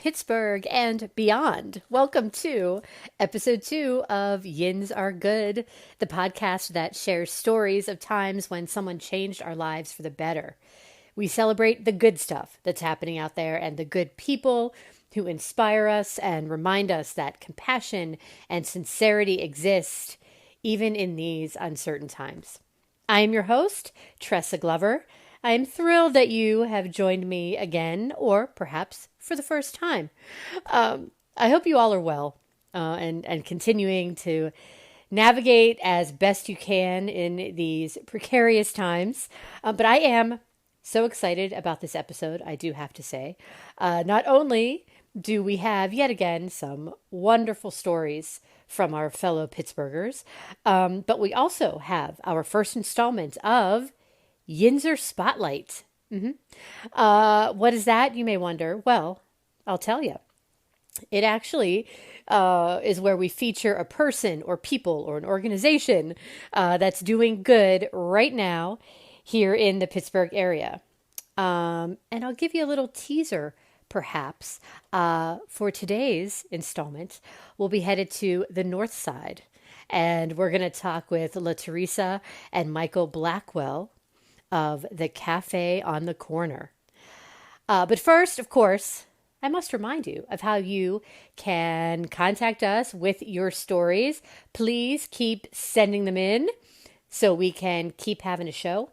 Pittsburgh and beyond. Welcome to episode 2 of Yins Are Good, the podcast that shares stories of times when someone changed our lives for the better. We celebrate the good stuff that's happening out there and the good people who inspire us and remind us that compassion and sincerity exist even in these uncertain times. I am your host, Tressa Glover. I am thrilled that you have joined me again, or perhaps for the first time. I hope you all are well and continuing to navigate as best you can in these precarious times. But I am so excited about this episode, I do have to say. Not only do we have yet again some wonderful stories from our fellow Pittsburghers, but we also have our first installment of Yinzer Spotlight. What is that, you may wonder? Well, I'll tell you. It actually is where we feature a person or people or an organization that's doing good right now here in the Pittsburgh area. And I'll give you a little teaser, perhaps, for today's installment. We'll be headed to the North Side, and we're going to talk with La Teresa and Michael Blackwell of the Cafe on the Corner. But first, of course, I must remind you of how you can contact us with your stories. Please keep sending them in so we can keep having a show.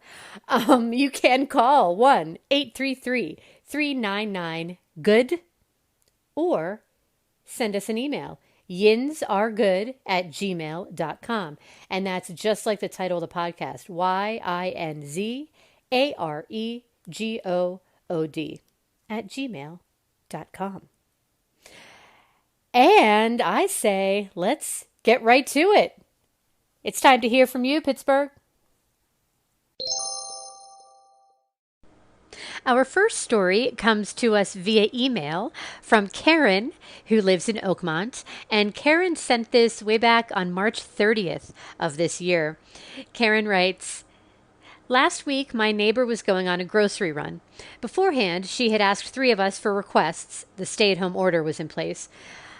You can call 1-833-399-GOOD or send us an email, yinzaregood@gmail.com. And that's just like the title of the podcast, YINZAREGOOD@gmail.com. And I say, let's get right to it. It's time to hear from you, Pittsburgh. Our first story comes to us via email from Karen, who lives in Oakmont. And Karen sent this way back on March 30th of this year. Karen writes, "Last week, my neighbor was going on a grocery run. Beforehand, she had asked 3 of us for requests. The stay-at-home order was in place.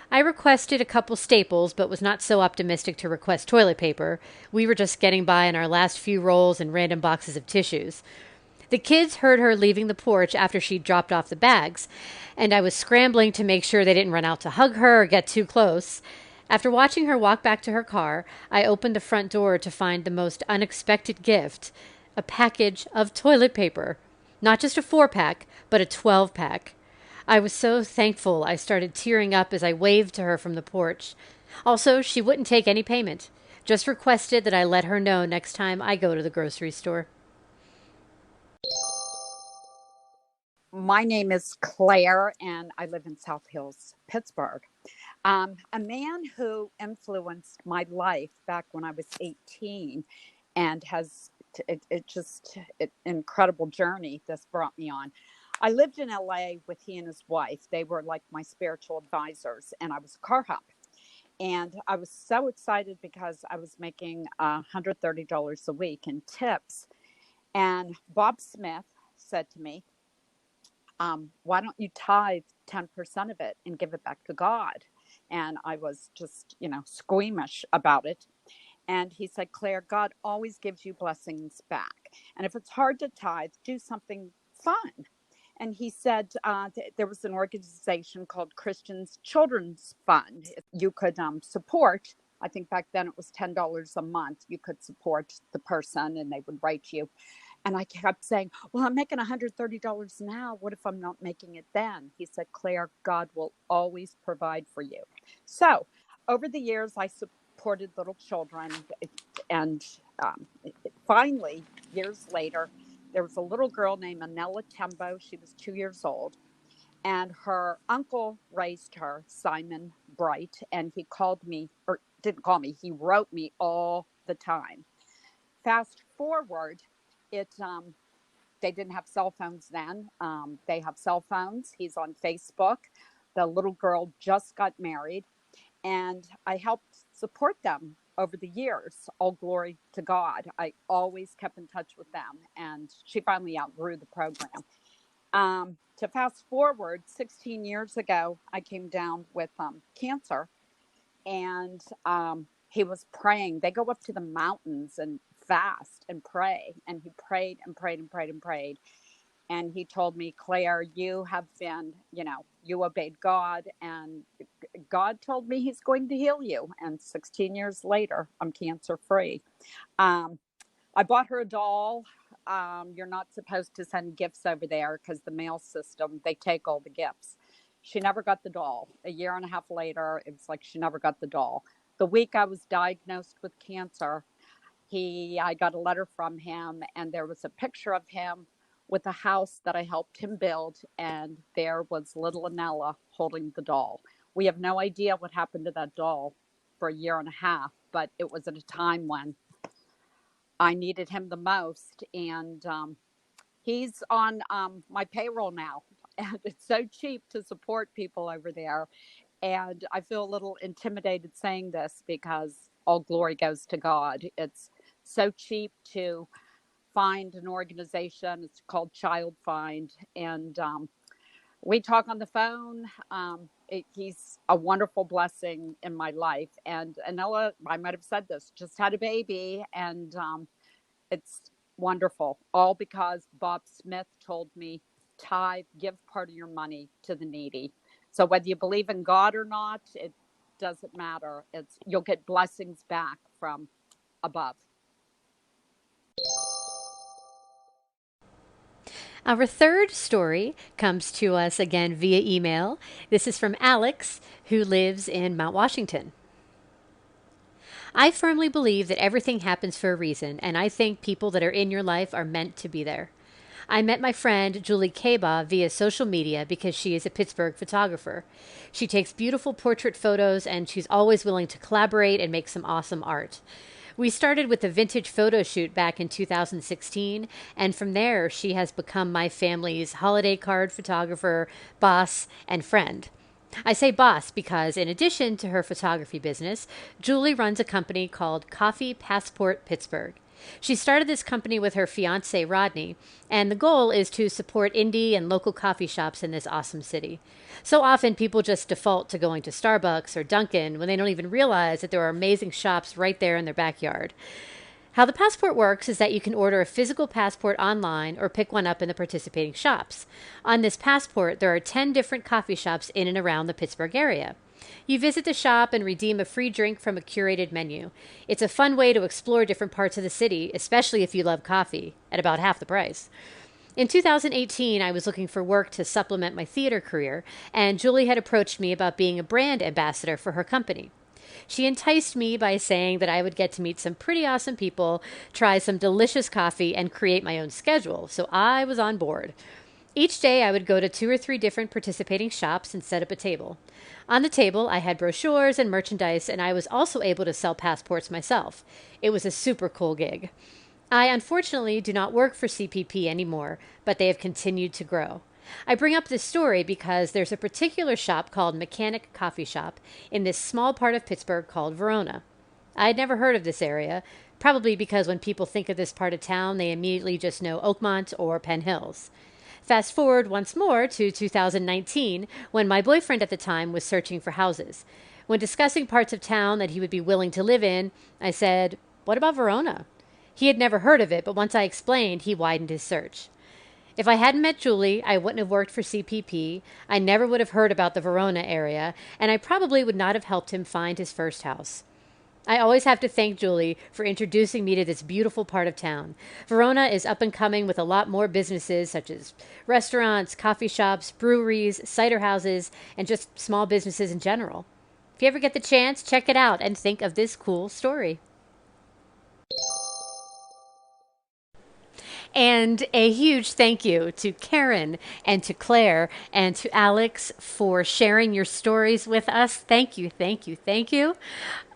I requested a couple staples, but was not so optimistic to request toilet paper. We were just getting by on our last few rolls and random boxes of tissues. The kids heard her leaving the porch after she dropped off the bags, and I was scrambling to make sure they didn't run out to hug her or get too close. After watching her walk back to her car, I opened the front door to find the most unexpected gift, a package of toilet paper. Not just a 4-pack, but a 12-pack. I was so thankful I started tearing up as I waved to her from the porch. Also, she wouldn't take any payment, just requested that I let her know next time I go to the grocery store." My name is Claire, and I live in South Hills, Pittsburgh. A man who influenced my life back when I was 18 and has an incredible journey this brought me on. I lived in LA with he and his wife. They were like my spiritual advisors, and I was a car hop. And I was so excited because I was making $130 a week in tips. And Bob Smith said to me, why don't you tithe 10% of it and give it back to God? And I was just, squeamish about it. And he said, Claire, God always gives you blessings back. And if it's hard to tithe, do something fun. And he said there was an organization called Christians Children's Fund. You could support, I think back then it was $10 a month. You could support the person and they would write you. And I kept saying, well, I'm making $130 now. What if I'm not making it then? He said, Claire, God will always provide for you. So over the years, I supported little children. And finally, years later, there was a little girl named Anella Tembo. She was 2 years old. And her uncle raised her, Simon Bright. And he called me, or didn't call me, he wrote me all the time. Fast forward, they didn't have cell phones then. They have cell phones. He's on Facebook. The little girl just got married, and I helped support them over the years. All glory to God. I always kept in touch with them, and she finally outgrew the program. To fast forward 16 years ago, I came down with cancer, and he was praying. They go up to the mountains and fast and pray. And he prayed and prayed and prayed and prayed. And he told me, Claire, you have been, you obeyed God, and God told me he's going to heal you. And 16 years later, I'm cancer free. Um, I bought her a doll. You're not supposed to send gifts over there because the mail system, they take all the gifts. She never got the doll. A year and a half later, it was like she never got the doll. The week I was diagnosed with cancer, I got a letter from him, and there was a picture of him with a house that I helped him build, and there was little Anella holding the doll. We have no idea what happened to that doll for a year and a half, but it was at a time when I needed him the most, and he's on my payroll now, and it's so cheap to support people over there. And I feel a little intimidated saying this because all glory goes to God. It's so cheap to find an organization. It's called Child Find, and we talk on the phone. He's a wonderful blessing in my life. And Anella, I might have said this, just had a baby, and it's wonderful. All because Bob Smith told me, tithe, give part of your money to the needy. So whether you believe in God or not, it doesn't matter. You'll get blessings back from above. Our third story comes to us again via email. This is from Alex, who lives in Mount Washington. I firmly believe that everything happens for a reason, and I think people that are in your life are meant to be there. I met my friend Julie Kaba via social media because she is a Pittsburgh photographer. She takes beautiful portrait photos, and she's always willing to collaborate and make some awesome art. We started with a vintage photo shoot back in 2016, and from there, she has become my family's holiday card photographer, boss, and friend. I say boss because, in addition to her photography business, Julie runs a company called Coffee Passport Pittsburgh. She started this company with her fiance, Rodney, and the goal is to support indie and local coffee shops in this awesome city. So often people just default to going to Starbucks or Dunkin' when they don't even realize that there are amazing shops right there in their backyard. How the passport works is that you can order a physical passport online or pick one up in the participating shops. On this passport, there are 10 different coffee shops in and around the Pittsburgh area. You visit the shop and redeem a free drink from a curated menu. It's a fun way to explore different parts of the city, especially if you love coffee, at about half the price. In 2018, I was looking for work to supplement my theater career, and Julie had approached me about being a brand ambassador for her company. She enticed me by saying that I would get to meet some pretty awesome people, try some delicious coffee, and create my own schedule, so I was on board. Each day, I would go to 2 or 3 different participating shops and set up a table. On the table, I had brochures and merchandise, and I was also able to sell passports myself. It was a super cool gig. I unfortunately do not work for CPP anymore, but they have continued to grow. I bring up this story because there's a particular shop called Mechanic Coffee Shop in this small part of Pittsburgh called Verona. I had never heard of this area, probably because when people think of this part of town, they immediately just know Oakmont or Penn Hills. Fast forward once more to 2019, when my boyfriend at the time was searching for houses. When discussing parts of town that he would be willing to live in, I said, "What about Verona?" He had never heard of it, but once I explained, he widened his search. If I hadn't met Julie, I wouldn't have worked for CPP, I never would have heard about the Verona area, and I probably would not have helped him find his first house. I always have to thank Julie for introducing me to this beautiful part of town. Verona is up and coming with a lot more businesses such as restaurants, coffee shops, breweries, cider houses, and just small businesses in general. If you ever get the chance, check it out and think of this cool story. And a huge thank you to Karen and to Claire and to Alex for sharing your stories with us. Thank you, thank you, thank you.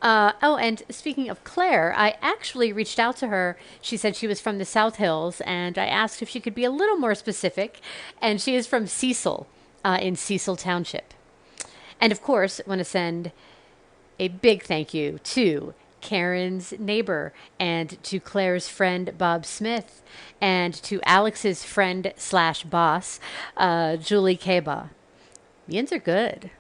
And speaking of Claire, I actually reached out to her. She said she was from the South Hills, and I asked if she could be a little more specific. And she is from Cecil, in Cecil Township. And of course, I want to send a big thank you to Karen's neighbor, and to Claire's friend Bob Smith, and to Alex's friend slash boss, Julie Kaba. Yins are good.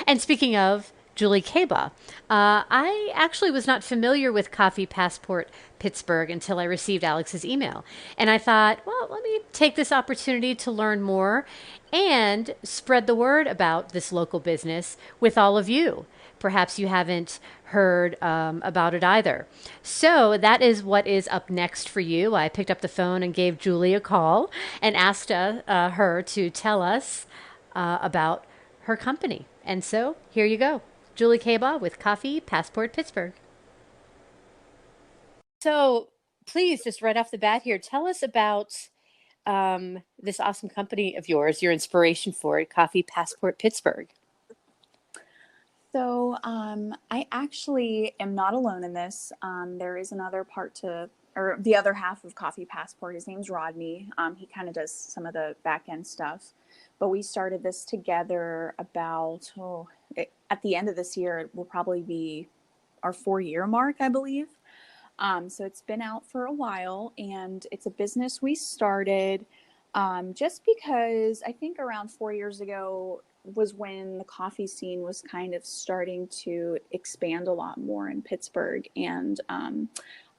And speaking of Julie Kaba, I actually was not familiar with Coffee Passport Pittsburgh until I received Alex's email. And I thought, well, let me take this opportunity to learn more and spread the word about this local business with all of you. Perhaps you haven't heard about it either. So that is what is up next for you. I picked up the phone and gave Julie a call and asked her to tell us about her company. And so here you go. Julie Kaba with Coffee Passport Pittsburgh. So please, just right off the bat here, tell us about this awesome company of yours, your inspiration for it, Coffee Passport Pittsburgh. So I actually am not alone in this. There is another or the other half of Coffee Passport. His name's Rodney. He kind of does some of the back end stuff. But we started this together about, at the end of this year, it will probably be our 4-year mark, I believe. So it's been out for a while, and it's a business we started just because I think around 4 years ago was when the coffee scene was kind of starting to expand a lot more in Pittsburgh. And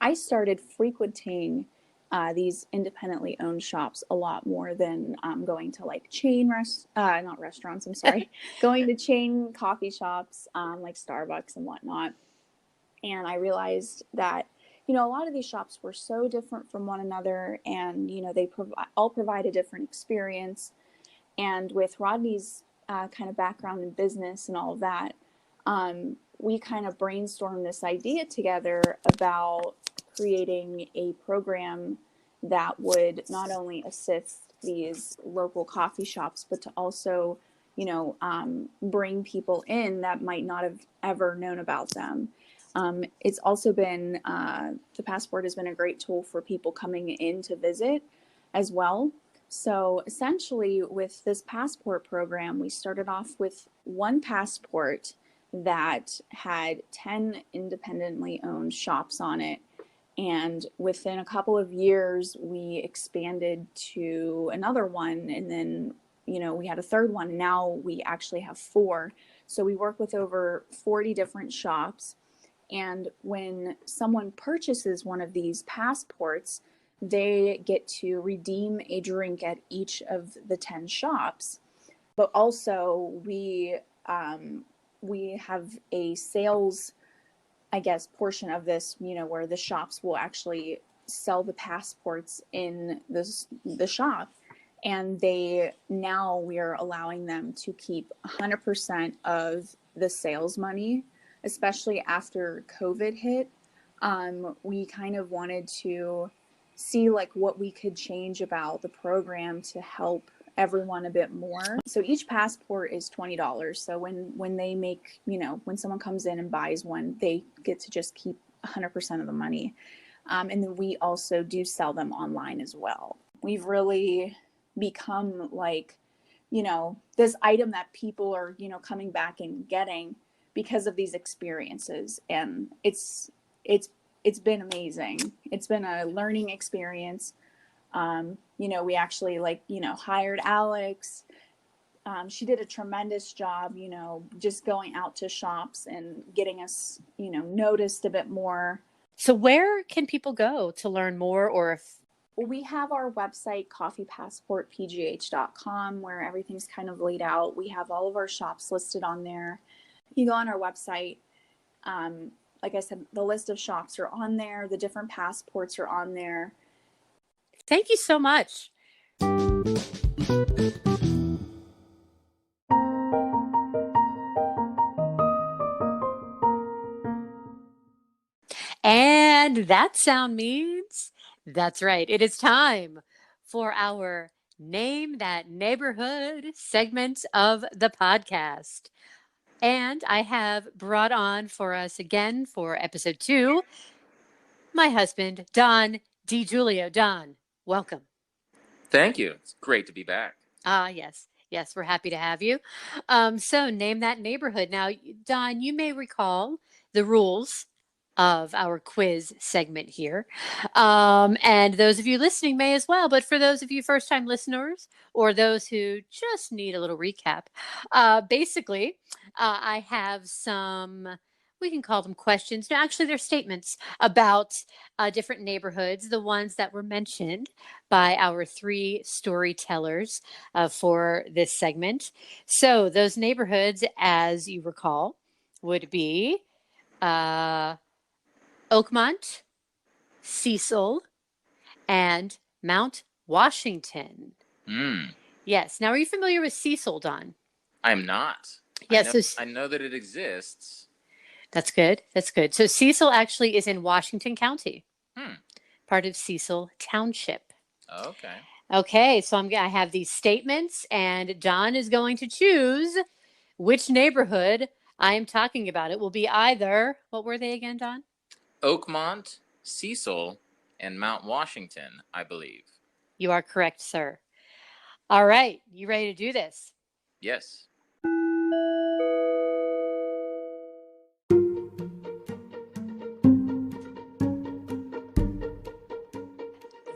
I started frequenting these independently owned shops a lot more than going to like not restaurants, I'm sorry, going to chain coffee shops like Starbucks and whatnot. And I realized that, a lot of these shops were so different from one another, and, they all provide a different experience. And with Rodney's kind of background in business and all of that, we kind of brainstormed this idea together about creating a program that would not only assist these local coffee shops, but to also, bring people in that might not have ever known about them. It's also been, the Passport has been a great tool for people coming in to visit as well. So essentially with this Passport program, we started off with one Passport that had 10 independently owned shops on it. And within a couple of years, we expanded to another one. And then, we had a third one. Now we actually have 4. So we work with over 40 different shops. And when someone purchases one of these passports, they get to redeem a drink at each of the 10 shops. But also we have a sales, I guess, portion of this, where the shops will actually sell the passports in the shop. And we are allowing them to keep 100% of the sales money, especially after COVID hit. We kind of wanted to see like what we could change about the program to help everyone a bit more. So each passport is $20. So when they make, when someone comes in and buys one, they get to just keep 100% of the money. And then we also do sell them online as well. We've really become like, this item that people are, coming back and getting because of these experiences. And it's been amazing. It's been a learning experience. We actually hired Alex. She did a tremendous job, just going out to shops and getting us, noticed a bit more. So where can people go to learn more, or if we have our website, coffeepassportpgh.com, where everything's kind of laid out. We have all of our shops listed on there. You go on our website. Like I said, the list of shops are on there. The different passports are on there. Thank you so much. And that sound means, that's right, it is time for our Name That Neighborhood segment of the podcast. And I have brought on for us again for episode 2, my husband, Don DiGiulio. Don, welcome. Thank you. It's great to be back. Yes. Yes, we're happy to have you. So name that neighborhood. Now, Don, you may recall the rules of our quiz segment here. And those of you listening may as well. But for those of you first-time listeners or those who just need a little recap, basically, I have some, we can call them questions. No, actually, they're statements about different neighborhoods, the ones that were mentioned by our three storytellers for this segment. So those neighborhoods, as you recall, would be Oakmont, Cecil, and Mount Washington. Yes. Now, are you familiar with Cecil, Don? I'm not. Yes. I know that it exists. That's good. That's good. So Cecil actually is in Washington County, part of Cecil Township. Okay. Okay. So I have these statements, and Don is going to choose which neighborhood I am talking about. It will be either, what were they again, Don? Oakmont, Cecil, and Mount Washington, I believe. You are correct, sir. All right. You ready to do this? Yes.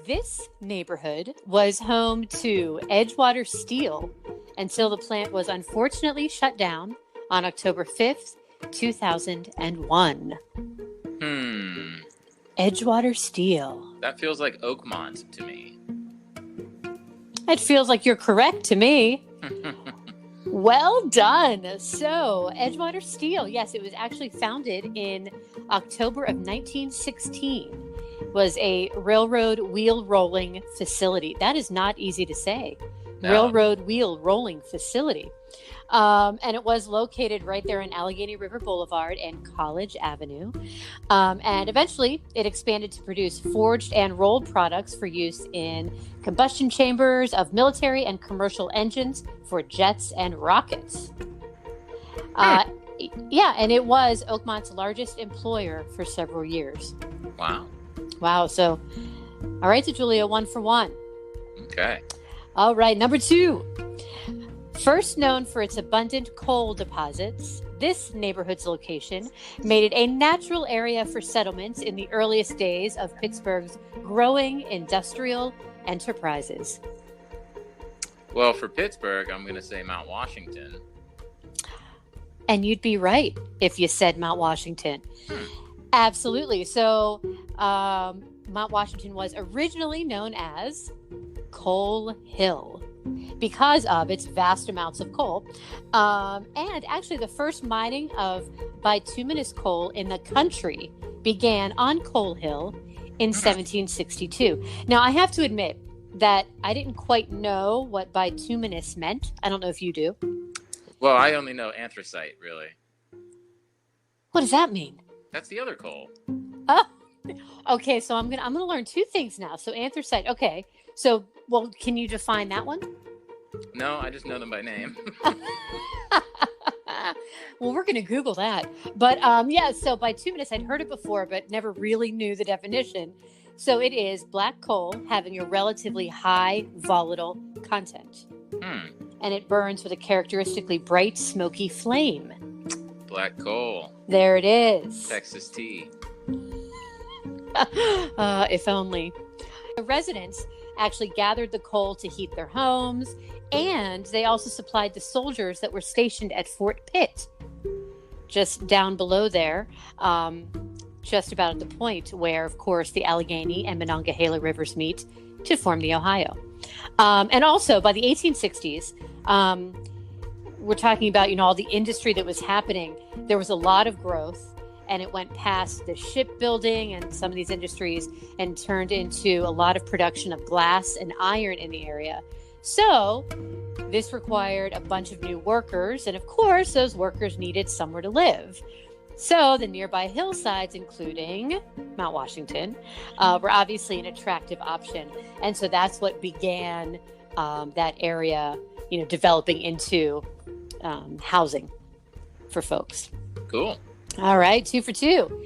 This neighborhood was home to Edgewater Steel until the plant was unfortunately shut down on October 5th, 2001. Edgewater Steel. That feels like Oakmont to me. It feels like you're correct to me. Well done. So, Edgewater Steel, yes, it was actually founded in October of 1916. Was a railroad wheel rolling facility. That is not easy to say. No. Railroad wheel rolling facility. And it was located right there in Allegheny River Boulevard and College Avenue. And eventually it expanded to produce forged and rolled products for use in combustion chambers of military and commercial engines for jets and rockets. Yeah, and it was Oakmont's largest employer for several years. Wow. So, all right, so Julia, 1 for 1. Okay. All right, number 2. First known for its abundant coal deposits, this neighborhood's location made it a natural area for settlements in the earliest days of Pittsburgh's growing industrial enterprises. Well, for Pittsburgh, I'm going to say Mount Washington. And you'd be right if you said Mount Washington. Absolutely. So, Mount Washington was originally known as Coal Hill because of its vast amounts of coal. And actually, the first mining of bituminous coal in the country began on Coal Hill in 1762. Now, I have to admit that I didn't quite know what bituminous meant. I don't know if you do. Well, I only know anthracite, really. What does that mean? That's the other coal. Oh, okay. So I'm gonna learn 2 things now. So anthracite. Okay. So, well, can you define that one? No, I just know them by name. Well, we're gonna Google that. But yeah. So bituminous, I'd heard it before, but never really knew the definition. So it is black coal having a relatively high volatile content, and it burns with a characteristically bright, smoky flame. Black coal. There it is. Texas tea. If only. The residents actually gathered the coal to heat their homes, and they also supplied the soldiers that were stationed at Fort Pitt, just down below there, just about at the point where, of course, the Allegheny and Monongahela rivers meet to form the Ohio. And also, by the 1860s, we're talking about, all the industry that was happening. There was a lot of growth, and it went past the shipbuilding and some of these industries and turned into a lot of production of glass and iron in the area. So this required a bunch of new workers, and of course, those workers needed somewhere to live. So the nearby hillsides, including Mount Washington, were obviously an attractive option. And so that's what began that area, developing into housing for folks. Cool. All right, 2 for 2.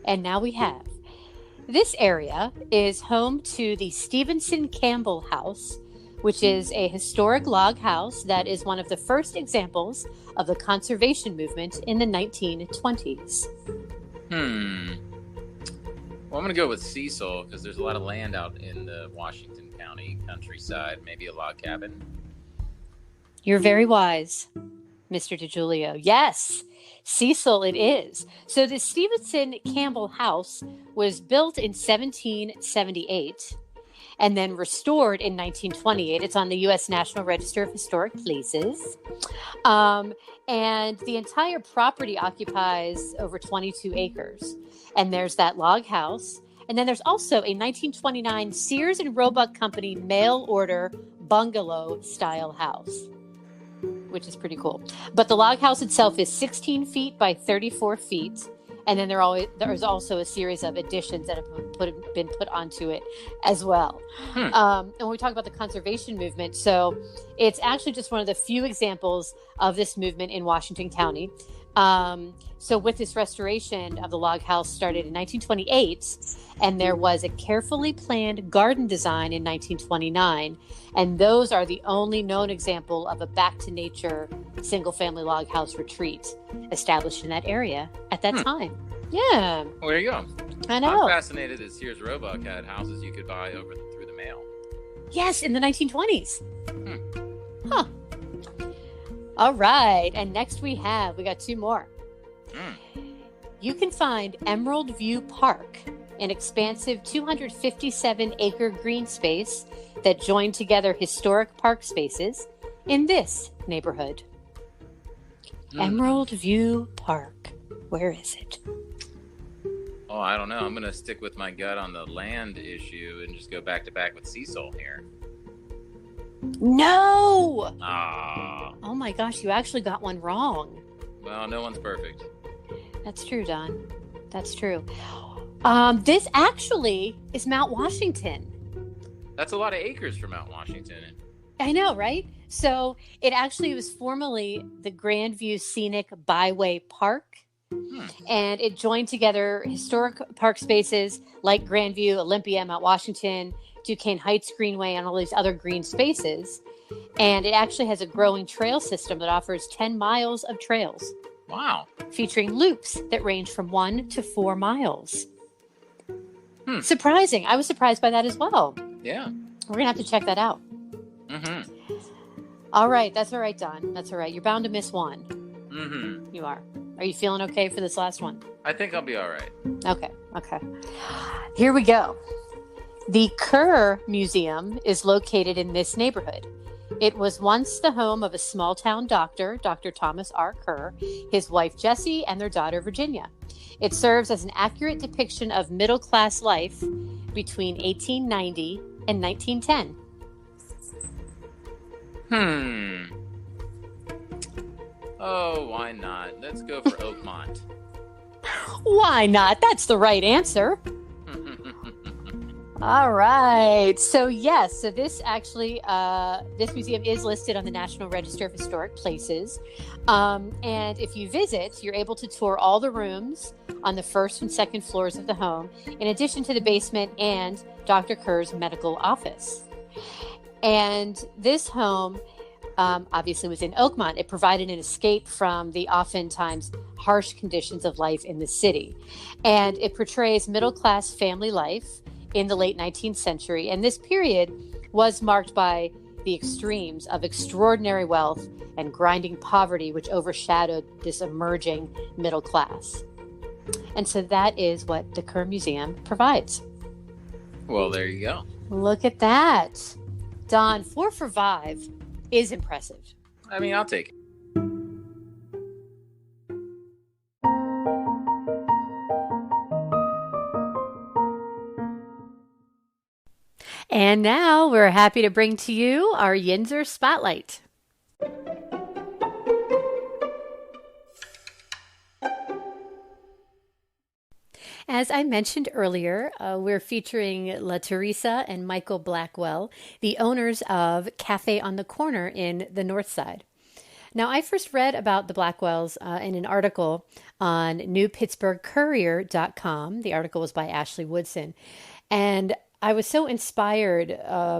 And now we have, this area is home to the Stevenson Campbell House, which is a historic log house that is one of the first examples of the conservation movement in the 1920s. Hmm. Well, I'm going to go with Cecil because there's a lot of land out in the Washington County countryside. Maybe a log cabin. You're very wise, Mr. DiGiulio. Yes, Cecil it is. So the Stevenson Campbell House was built in 1778 and then restored in 1928. It's on the U.S. National Register of Historic Places. And the entire property occupies over 22 acres. And there's that log house. And then there's also a 1929 Sears and Roebuck Company mail order bungalow style house, which is pretty cool. But the log house itself is 16 feet by 34 feet. And then there's also a series of additions that have been put onto it as well. And when we talk about the conservation movement, so it's actually just one of the few examples of this movement in Washington County. So with this restoration of the log house started in 1928, and there was a carefully planned garden design in 1929. And those are the only known example of a back to nature single family log house retreat established in that area at that time. Yeah. Well, there you go. I know. I'm fascinated that Sears Roebuck had houses you could buy through the mail. Yes, in the 1920s. Huh. All right. And next we got two more. You can find Emerald View Park, an expansive 257-acre green space that joined together historic park spaces in this neighborhood. Emerald View Park. Where is it? Oh, I don't know. I'm going to stick with my gut on the land issue and just go back to back with Cecil here. No! Ah. Oh my gosh, you actually got one wrong. Well, no one's perfect. That's true, Don. That's true. This actually is Mount Washington. That's a lot of acres for Mount Washington. I know, right? So it actually was formerly the Grandview Scenic Byway Park. And it joined together historic park spaces like Grandview, Olympia, Mount Washington, Duquesne Heights Greenway, and all these other green spaces. And it actually has a growing trail system that offers 10 miles of trails. Wow. Featuring loops that range from 1 to 4 miles. Surprising. I was surprised by that as well. Yeah. We're going to have to check that out. All right. That's all right, Don. That's all right. You're bound to miss one. You are. Are you feeling okay for this last one? I think I'll be all right. Okay. Here we go. The Kerr Museum is located in this neighborhood. It was once the home of a small town doctor, Dr. Thomas R. Kerr, his wife Jessie, and their daughter Virginia. It serves as an accurate depiction of middle class life between 1890 and 1910. Oh, why not? Let's go for Oakmont. Why not? That's the right answer. All right. So yes, this actually, this museum is listed on the National Register of Historic Places. And if you visit, you're able to tour all the rooms on the first and second floors of the home, in addition to the basement and Dr. Kerr's medical office. And this home obviously was in Oakmont. It provided an escape from the oftentimes harsh conditions of life in the city. And it portrays middle-class family life in the late 19th century. And this period was marked by the extremes of extraordinary wealth and grinding poverty, which overshadowed this emerging middle class. And so that is what the Kerr Museum provides. Well, there you go. Look at that. Don, 4 for 5 is impressive. I mean, I'll take it. And now we're happy to bring to you our Yinzer Spotlight. As I mentioned earlier, we're featuring La Teresa and Michael Blackwell, the owners of Cafe on the Corner in the North Side. Now, I first read about the Blackwells in an article on newpittsburghcourier.com. The article was by Ashley Woodson. And I was so inspired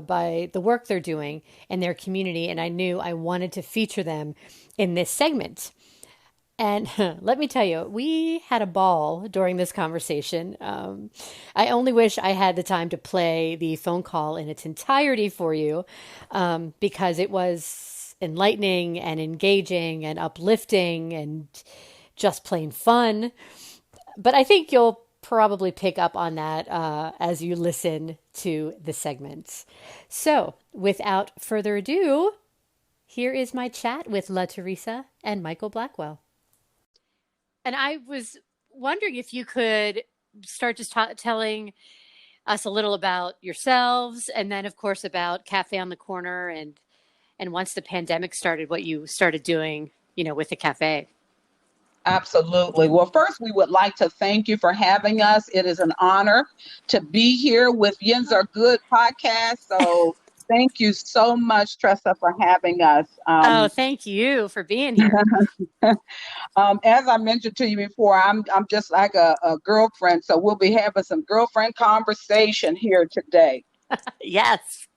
by the work they're doing in their community, and I knew I wanted to feature them in this segment. And let me tell you, we had a ball during this conversation. I only wish I had the time to play the phone call in its entirety for you, because it was enlightening and engaging and uplifting and just plain fun. But I think you'll probably pick up on that as you listen to the segments. So, without further ado, here is my chat with La Teresa and Michael Blackwell. And I was wondering if you could start just telling us a little about yourselves, and then, of course, about Cafe on the Corner, and once the pandemic started, what you started doing, with the cafe. Absolutely. Well, first, we would like to thank you for having us. It is an honor to be here with YINZ Are Good podcast. So thank you so much, Tressa, for having us. Oh, thank you for being here. As I mentioned to you before, I'm just like a girlfriend. So we'll be having some girlfriend conversation here today. Yes.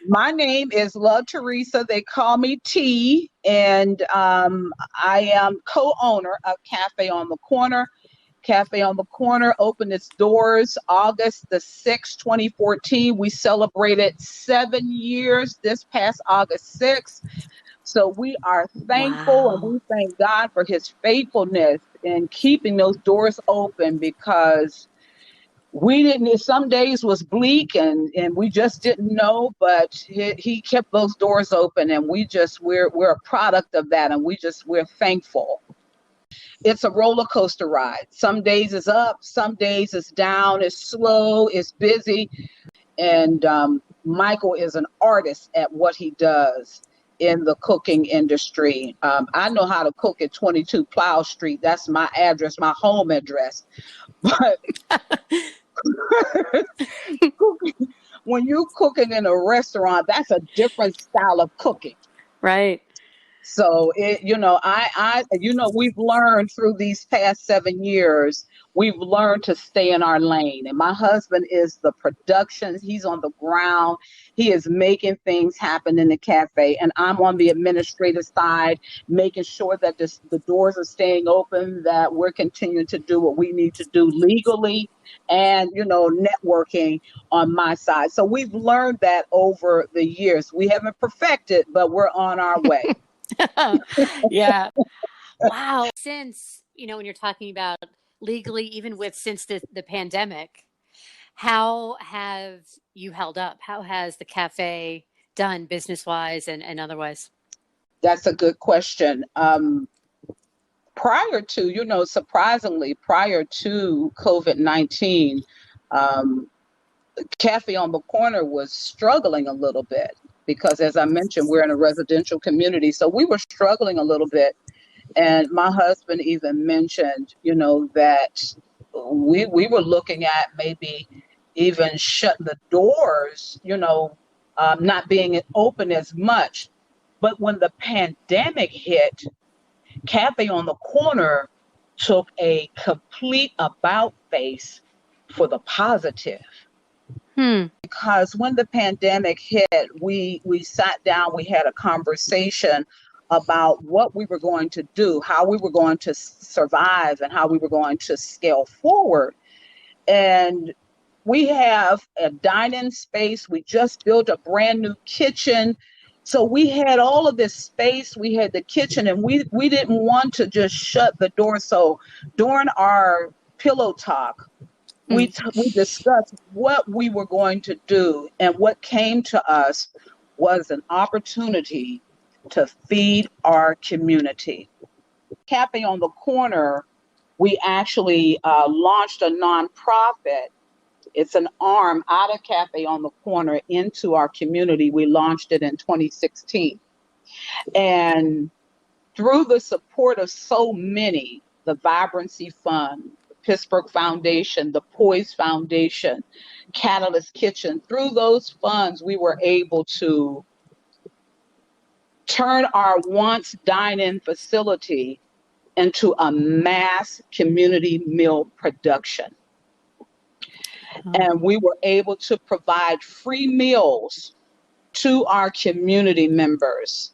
My name is La Teresa. They call me T, and I am co-owner of Cafe on the Corner. Cafe on the Corner opened its doors August the 6th, 2014. We celebrated 7 years this past August 6th. So we are thankful. Wow. And we thank God for his faithfulness in keeping those doors open, because we didn't, some days was bleak and we just didn't know, but he kept those doors open, and we're a product of that, and we're thankful. It's a roller coaster ride. Some days it's up, some days it's down, it's slow, it's busy. And Michael is an artist at what he does in the cooking industry. I know how to cook at 22 Plow Street. That's my address, my home address. But when you're cooking in a restaurant, that's a different style of cooking. Right. So we've learned through these past 7 years, we've learned to stay in our lane. And my husband is the production. He's on the ground. He is making things happen in the cafe. And I'm on the administrative side, making sure that the doors are staying open, that we're continuing to do what we need to do legally, and, networking on my side. So we've learned that over the years. We haven't perfected, but we're on our way. Yeah. Wow. Since, when you're talking about legally, even since the pandemic, how have you held up? How has the cafe done business-wise and otherwise? That's a good question. Prior to, surprisingly, prior to COVID-19, Cafe on the Corner was struggling a little bit, because, as I mentioned, we're in a residential community. So we were struggling a little bit. And my husband even mentioned, that we were looking at maybe even shutting the doors, not being open as much. But when the pandemic hit, Cafe on the Corner took a complete about face for the positive. Because when the pandemic hit, we sat down, we had a conversation about what we were going to do, how we were going to survive, and how we were going to scale forward. And we have a dining space. We just built a brand new kitchen. So we had all of this space. We had the kitchen, and we didn't want to just shut the door. So during our pillow talk, we discussed what we were going to do, and what came to us was an opportunity to feed our community. Cafe on the Corner, we actually launched a nonprofit. It's an arm out of Cafe on the Corner into our community. We launched it in 2016. And through the support of so many, the Vibrancy Fund, Pittsburgh Foundation, the Poise Foundation, Catalyst Kitchen, through those funds, we were able to turn our once dine-in facility into a mass community meal production. And we were able to provide free meals to our community members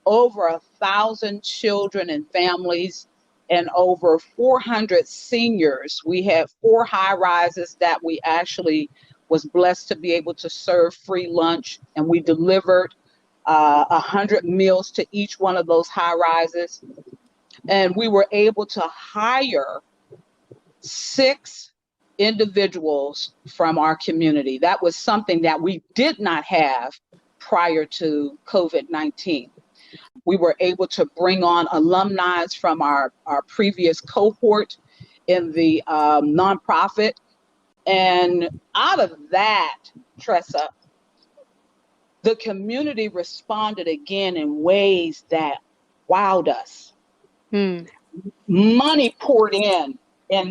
over 1,000 children and families and over 400 seniors. We had 4 high rises that we actually was blessed to be able to serve free lunch, and we delivered 100 meals to each one of those high rises. And we were able to hire 6 individuals from our community. That was something that we did not have prior to COVID-19. We were able to bring on alumni from our previous cohort in the nonprofit. And out of that, Tressa, the community responded again in ways that wowed us. Money poured in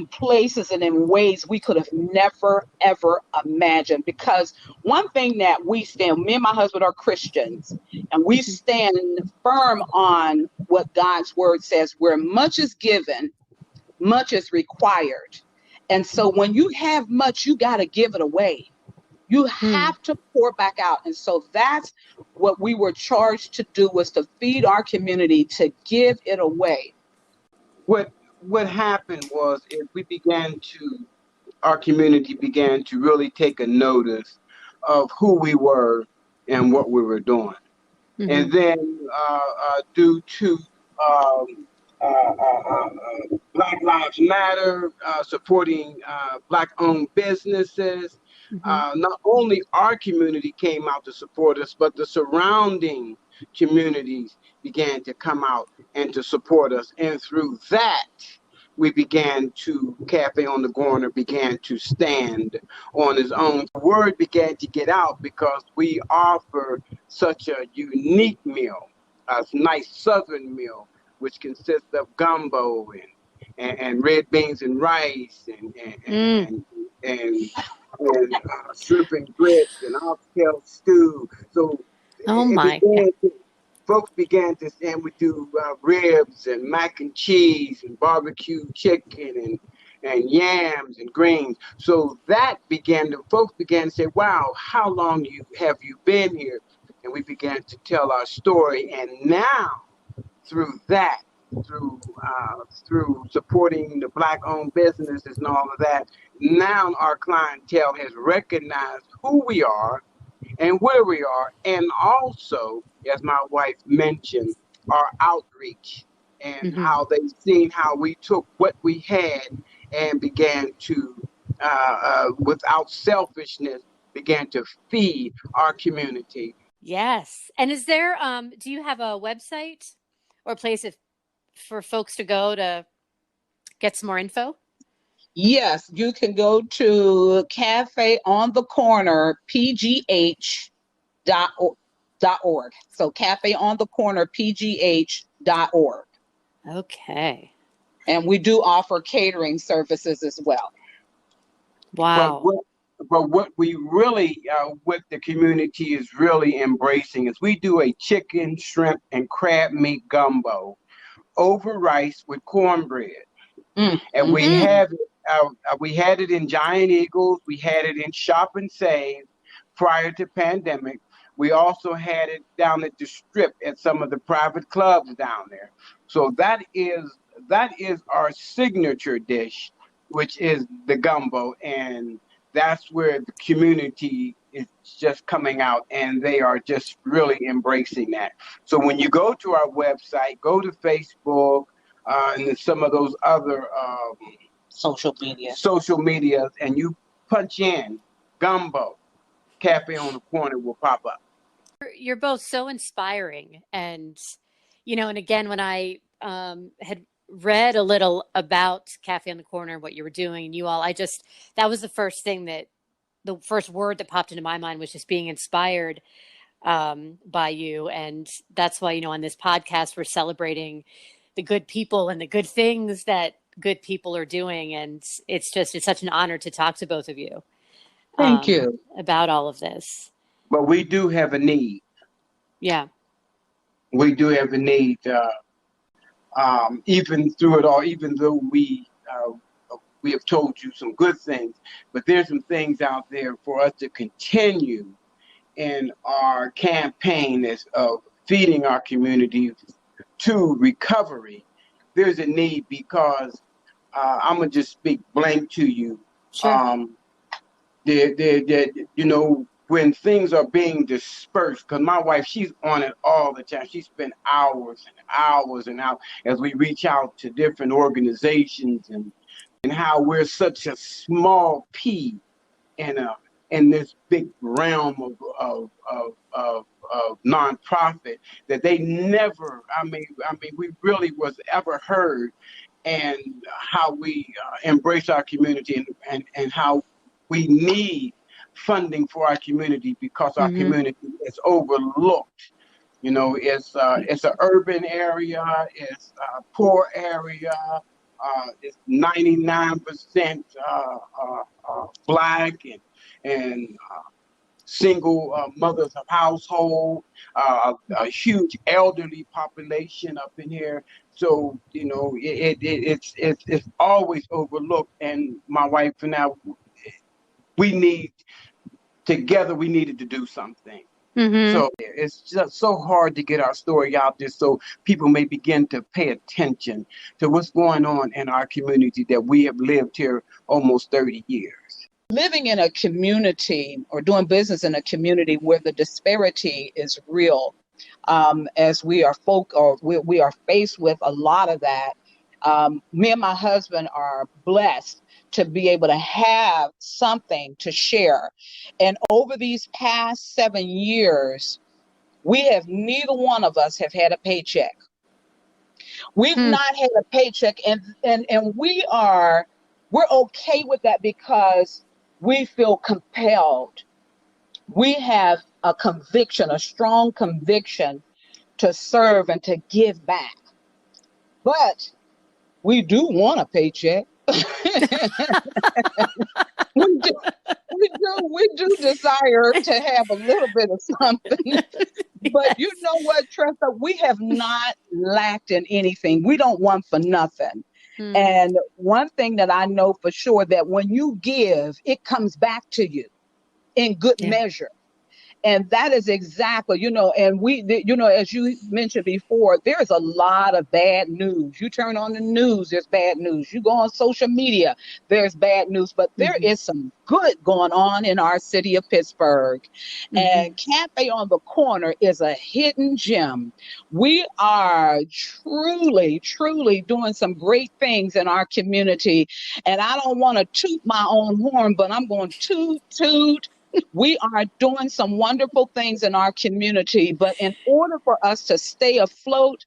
places and in ways we could have never, ever imagined. Because one thing that we stand, me and my husband are Christians, and we stand firm on what God's word says, where much is given, much is required. And so when you have much, you got to give it away. You have to pour back out. And so that's what we were charged to do, was to feed our community, to give it away. What happened was, our community began to really take a notice of who we were and what we were doing. And then due to Black Lives Matter, supporting Black-owned businesses, not only our community came out to support us, but the surrounding communities began to come out and to support us. And through that, we began to, Cafe on the Corner began to stand on its own. The word began to get out because we offer such a unique meal, a nice Southern meal, which consists of gumbo and red beans and rice and shrimp and grits and oxtail stew. So folks began to, and we do ribs and mac and cheese and barbecue chicken and yams and greens. So that folks began to say, wow, how long have you been here? And we began to tell our story. And now through that, through supporting the Black-owned businesses and all of that, now our clientele has recognized who we are and where we are, and also, as my wife mentioned, our outreach and how they've seen how we took what we had and began to, without selfishness, began to feed our community. Yes. And is there, do you have a website or a place for folks to go to get some more info? Yes, you can go to Cafe on the Corner, PGH.org. So Cafe on the Corner, PGH.org. Okay. And we do offer catering services as well. Wow. But what we really, what the community is really embracing is we do a chicken, shrimp, and crab meat gumbo over rice with cornbread. And we have it. We had it in Giant Eagles. We had it in Shop and Save prior to pandemic. We also had it down at the Strip at some of the private clubs down there. So that is our signature dish, which is the gumbo. And that's where the community is just coming out, and they are just really embracing that. So when you go to our website, go to Facebook, and some of those other social media, and you punch in gumbo, Cafe on the Corner will pop up. You're both so inspiring. And, and again, when I had read a little about Cafe on the Corner, what you were doing, and you all, that was the first word that popped into my mind was just being inspired by you. And that's why, on this podcast, we're celebrating the good people and the good things that good people are doing. And it's such an honor to talk to both of you. Thank you. About all of this. But we do have a need. Yeah. We do have a need, even through it all, even though we have told you some good things, but there's some things out there for us to continue in our campaign of feeding our community to recovery, there's a need because I'm gonna just speak blank to you. Sure. You know, when things are being dispersed, because my wife, she's on it all the time. She spent hours and hours and hours as we reach out to different organizations and how we're such a small pea in this big realm of nonprofit that they never, we really was ever heard, and how we embrace our community and how we need funding for our community because our community is overlooked. You know, it's an urban area, it's a poor area, it's 99% Black and single mothers of household, a huge elderly population up in here. So, you know, it's always overlooked. And my wife and I, we needed to do something. So it's just so hard to get our story out there so people may begin to pay attention to what's going on in our community that we have lived here almost 30 years. Living in a community or doing business in a community where the disparity is real, as we are we are faced with a lot of that. Me and my husband are blessed to be able to have something to share. And over these past 7 years, neither one of us have had a paycheck. We've not had a paycheck, and we're okay with that because we feel compelled. We have a conviction, a strong conviction to serve and to give back. But we do want a paycheck. we do desire to have a little bit of something. Yes. But you know what, Tressa, we have not lacked in anything. We don't want for nothing. And one thing that I know for sure, that when you give, it comes back to you in good measure. And that is exactly, and as you mentioned before, there's a lot of bad news. You turn on the news, there's bad news. You go on social media, there's bad news. But there is some good going on in our city of Pittsburgh. And Cafe on the Corner is a hidden gem. We are truly, truly doing some great things in our community. And I don't want to toot my own horn, but I'm going to toot. We are doing some wonderful things in our community, but in order for us to stay afloat,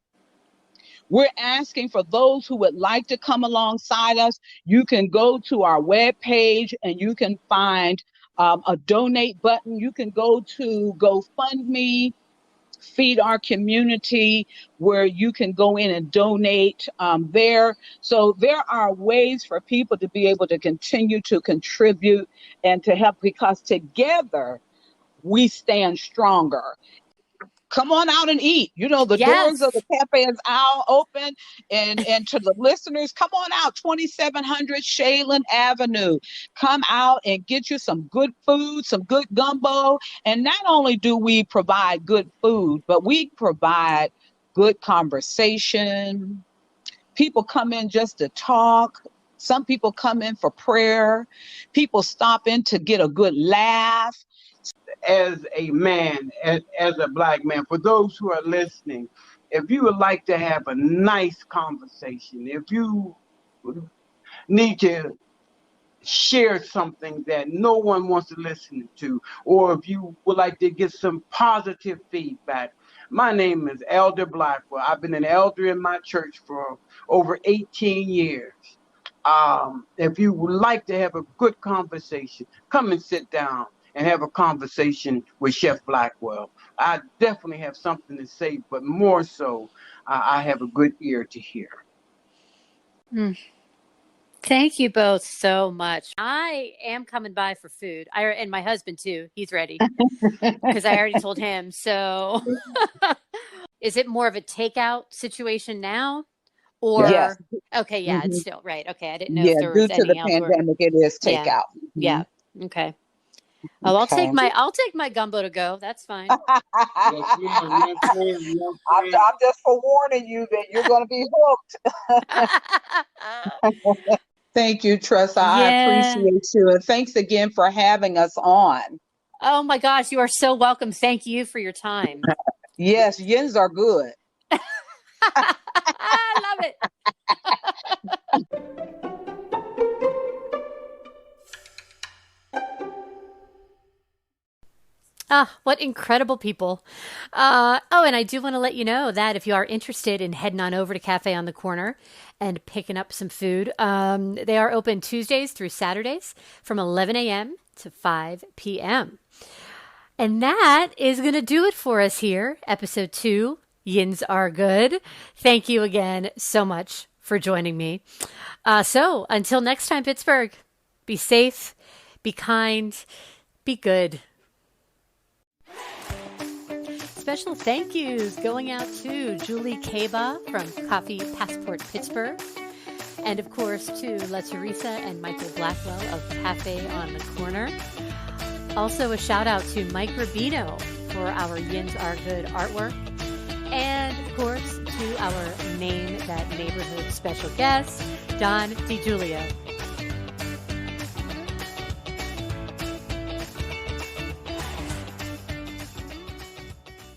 we're asking for those who would like to come alongside us. You can go to our webpage and you can find a donate button. You can go to GoFundMe, Feed Our Community, where you can go in and donate there. So there are ways for people to be able to continue to contribute and to help, because together we stand stronger. Come on out and eat. The doors of the cafe is out open. And to the listeners, come on out, 2700 Shaylin Avenue. Come out and get you some good food, some good gumbo. And not only do we provide good food, but we provide good conversation. People come in just to talk. Some people come in for prayer. People stop in to get a good laugh. As a man, as a Black man, for those who are listening, if you would like to have a nice conversation, if you need to share something that no one wants to listen to, or if you would like to get some positive feedback, my name is Elder Blackwell. I've been an elder in my church for over 18 years. If you would like to have a good conversation, come and sit down and have a conversation with Chef Blackwell. I definitely have something to say, but more so, I have a good ear to hear. Thank you both so much. I am coming by for food. And my husband too. He's ready because I already told him. So is it more of a takeout situation now? Or yes. Okay, it's still right. Okay, I didn't know if there was due to the anything else. pandemic, it is takeout. Yeah. Okay. Oh, Okay. I'll take my gumbo to go. That's fine. Yes, ma'am. Yes, ma'am. Yes, I'm ma'am. just forewarning you that you're going to be hooked. Thank you, Tressa. I Yeah. appreciate you. And thanks again for having us on. Oh my gosh, you are so welcome. Thank you for your time. Yes, yins are good. I love it. Ah, what incredible people. And I do want to let you know that if you are interested in heading on over to Cafe on the Corner and picking up some food, they are open Tuesdays through Saturdays from 11 a.m. to 5 p.m. And that is going to do it for us here. Episode 2, Yins Are Good. Thank you again so much for joining me. So until next time, Pittsburgh, be safe, be kind, be good. Special thank yous going out to Julie Kaba from Coffee Passport Pittsburgh. And of course to La Teresa and Michael Blackwell of Cafe on the Corner. Also a shout out to Mike Rubino for our Yins Are Good artwork. And of course to our Name That Neighborhood special guest, Don DiGiulio.